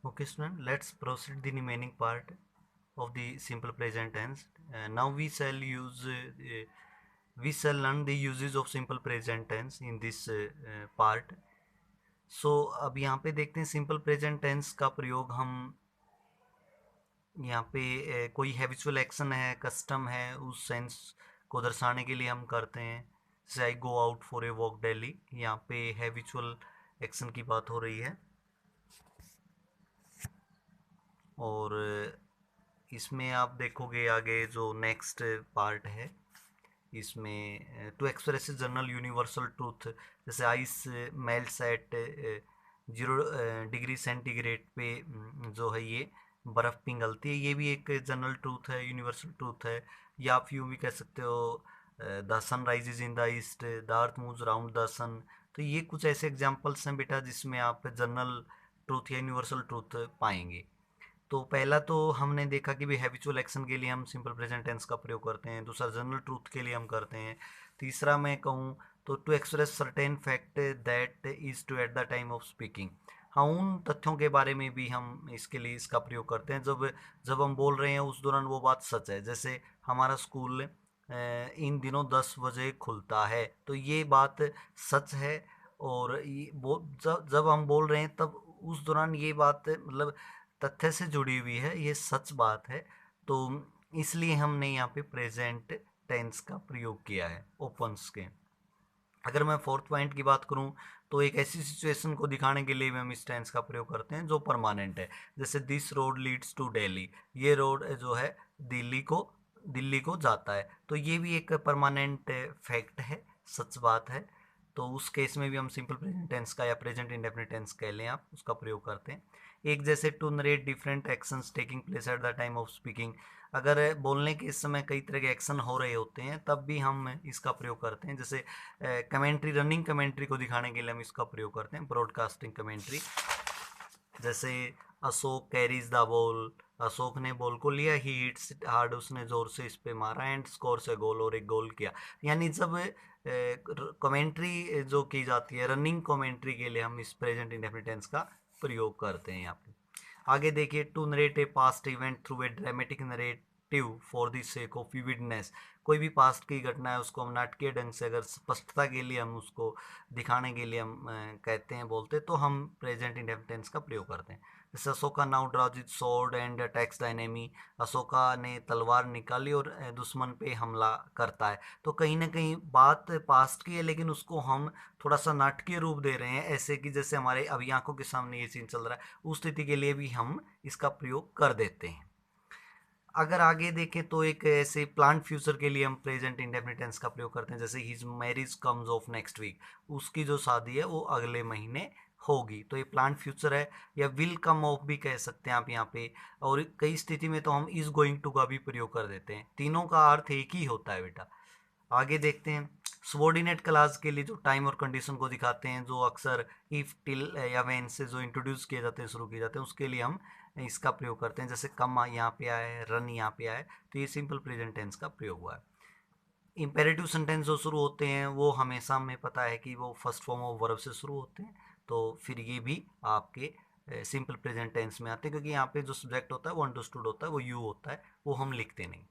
Okay, student, let's proceed the remaining part of the simple present tense. Now we shall learn the uses of simple present tense in this part. So अब यहाँ पे देखते हैं simple present tense का प्रयोग हम यहाँ पे कोई हैबिचुअल एक्शन है, कस्टम है, उस सेंस को दर्शाने के लिए हम करते हैं। जैसे I go out for a walk daily, यहाँ पे हैबिचुअल एक्शन की बात हो रही है। और इसमें आप देखोगे आगे जो नेक्स्ट पार्ट है, इसमें to express general universal truth, जैसे ice melts at 0 degree centigrade पे जो है ये बर्फ़ पिघलती है, ये भी एक जनरल ट्रूथ है, यूनिवर्सल ट्रूथ है। या आप यूँ भी कह सकते हो the sun rises in the east, the earth moves around the sun. तो ये कुछ ऐसे एग्जांपल्स हैं बेटा जिसमें आप जनरल ट्रूथ या यूनिवर्सल ट्रूथ पाएंगे। तो पहला तो हमने देखा कि भी हैबिचुअल एक्शन के लिए हम सिंपल प्रेजेंट टेंस का प्रयोग करते हैं, दूसरा जनरल ट्रूथ के लिए हम करते हैं, तीसरा मैं कहूँ तो to express certain fact that is to at the time of speaking. हाँ, उन तथ्यों के बारे में भी हम इसके लिए इसका प्रयोग करते हैं जब जब हम बोल रहे हैं उस दौरान वो बात सच है। जैसे हमारा स्कूल इन दिनों 10 बजे खुलता है, तो ये बात सच है। और ये वो जब हम बोल रहे हैं तब उस दौरान ये बात मतलब तथ्य से जुड़ी हुई है, ये सच बात है। तो इसलिए हमने यहाँ पे प्रेजेंट टेंस का प्रयोग किया है ओपन्स के। अगर मैं फोर्थ पॉइंट की बात करूँ तो एक ऐसी सिचुएशन को दिखाने के लिए भी हम इस टेंस का प्रयोग करते हैं जो परमानेंट है। जैसे this road leads to Delhi, ये रोड जो है दिल्ली को जाता है, तो ये भी एक परमानेंट फैक्ट है, सच बात है। तो उस केस में भी हम सिंपल प्रेजेंट टेंस का या प्रेजेंट इंडेफिनिट टेंस कह लें आप, उसका प्रयोग करते हैं। एक जैसे to narrate different actions taking place at the time of speaking, अगर बोलने के इस समय कई तरह के एक्शन हो रहे होते हैं तब भी हम इसका प्रयोग करते हैं। जैसे कमेंट्री, रनिंग कमेंट्री को दिखाने के लिए हम इसका प्रयोग करते हैं, ब्रॉडकास्टिंग कमेंट्री। जैसे Ashok carries the ball, Ashok ने बॉल को लिया, ही हिट्स हार्ड, उसने जोर से इस पे मारा, एंड स्कोर्स ए गोल, और एक गोल किया। यानी जब कमेंट्री जो की जाती है, रनिंग कमेंट्री के लिए हम इस प्रेजेंट इंडेफिनिट टेंस का प्रयोग करते हैं यहाँ पे। आगे देखिए, to narrate a past event through a dramatic narrative for the sake of vividness, कोई भी पास्ट की घटना है उसको हम नाटकीय ढंग से अगर स्पष्टता के लिए हम उसको दिखाने के लिए हम कहते हैं, बोलते, तो हम प्रेजेंट इंडेफिनिट टेंस का प्रयोग करते हैं। जैसे Ashoka now draws its sword and attacks the enemy, Ashoka ने तलवार निकाली और दुश्मन पे हमला करता है। तो कहीं ना कहीं बात पास्ट की है लेकिन उसको हम थोड़ा सा नाटकीय रूप दे रहे हैं, ऐसे कि जैसे हमारे अभी आंखों के सामने ये सीन चल रहा है, उस स्थिति के लिए भी हम इसका प्रयोग कर देते हैं। अगर आगे देखें तो एक ऐसे प्लान फ्यूचर के लिए हम प्रेजेंट इंडेफिनिट टेंस का प्रयोग करते हैं। जैसे his marriage comes off next week, उसकी जो शादी है वो अगले महीने होगी, तो ये प्लान फ्यूचर है। या विल कम ऑफ भी कह सकते हैं आप यहाँ पे। और कई स्थिति में तो हम इज गोइंग टू का भी प्रयोग कर देते हैं, तीनों का अर्थ एक ही होता है बेटा। आगे देखते हैं, सबॉर्डिनेट क्लास के लिए जो टाइम और कंडीशन को दिखाते हैं, जो अक्सर इफ, टिल या व्हेन से जो इंट्रोड्यूस किए जाते हैं, शुरू किए जाते हैं, उसके लिए हम इसका प्रयोग करते हैं। जैसे कम यहाँ पे आया है, रन यहाँ पे आया है, तो ये सिंपल प्रेजेंट टेंस का प्रयोग हुआ है। इंपेरेटिव सेंटेंस जो शुरू होते हैं वो हमेशा हमें पता है कि वो फर्स्ट फॉर्म ऑफ वर्ब से शुरू होते हैं, तो फिर ये भी आपके सिंपल प्रेजेंट टेंस में आते हैं, क्योंकि यहाँ पे जो सब्जेक्ट होता है वो अंडरस्टूड होता है, वो यू होता है, वो हम लिखते नहीं।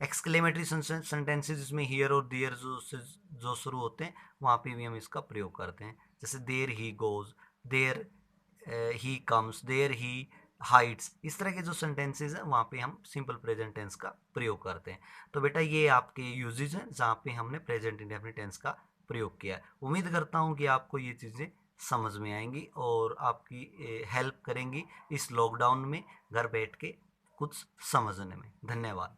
एक्सक्लेमेटरी सेंटेंसेज जिसमें हियर और देयर जो शुरू होते हैं, वहाँ पे भी हम इसका प्रयोग करते हैं। जैसे there he goes, there he comes, there he hits, इस तरह के जो सेंटेंसेज हैं वहाँ पे हम सिंपल प्रेजेंट टेंस का प्रयोग करते हैं। तो बेटा ये आपके यूजेज हैं जहाँ पे हमने प्रेजेंट इंडेफिनिट टेंस का प्रयोग किया है। उम्मीद करता हूँ कि आपको ये चीज़ें समझ में आएंगी और आपकी हेल्प करेंगी इस लॉकडाउन में घर बैठ के कुछ समझने में। धन्यवाद।